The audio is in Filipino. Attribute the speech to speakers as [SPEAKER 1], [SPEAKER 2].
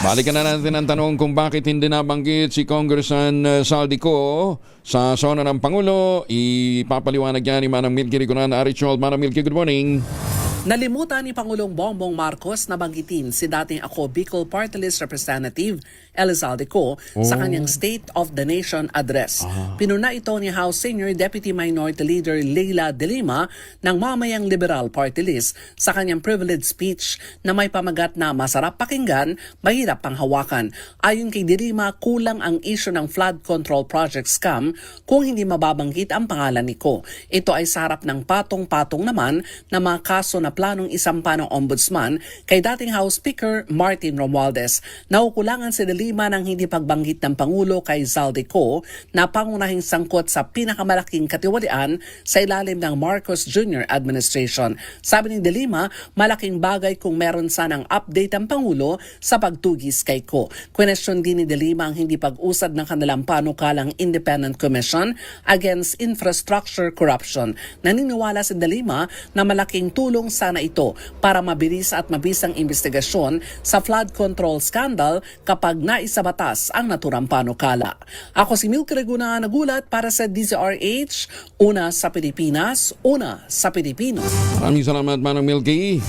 [SPEAKER 1] Balikan na natin ang tanong kung bakit hindi nabanggit si Congressman Saldico sa sona ng Pangulo. Ipapaliwanag yan ni Manang Milky Riconan Arichol. Manang Milky, good morning.
[SPEAKER 2] Nalimutan ni Pangulong Bongbong Marcos na banggitin si dating Ako Bicol Party List Representative Elizalde Co sa kanyang State of the Nation address. Pinuna ito ni House Senior Deputy Minority Leader Leila De Lima ng mamayang Liberal Party List sa kanyang privilege speech na may pamagat na masarap pakinggan, mahirap pang hawakan. Ayon kay De Lima, kulang ang issue ng flood control project scam kung hindi mababanggit ang pangalan ni Co. Ito ay sa harap ng patong-patong naman na mga kaso na planong isampa ng ombudsman kay dating House Speaker Martin Romualdez. Naukulangan si De Lima ng hindi pagbanggit ng Pangulo kay Zaldico na pangunahing sangkot sa pinakamalaking katiwalian sa ilalim ng Marcos Jr. administration. Sabi ni De Lima, malaking bagay kung meron sanang update ang Pangulo sa pagtugis kay Co. Kwenestyon din ni De Lima ang hindi pag-usad ng kanilang panukalang Independent Commission Against Infrastructure Corruption. Naniniwala si De Lima na malaking tulong sana ito para mabilis at mabisang investigasyon sa flood control scandal kapag naisabatas ang naturang panukala. Ako si Milky Riconan, nagulat para sa DZRH, una sa Pilipinas, una sa Pilipino.
[SPEAKER 1] Maraming salamat, Manang Milky.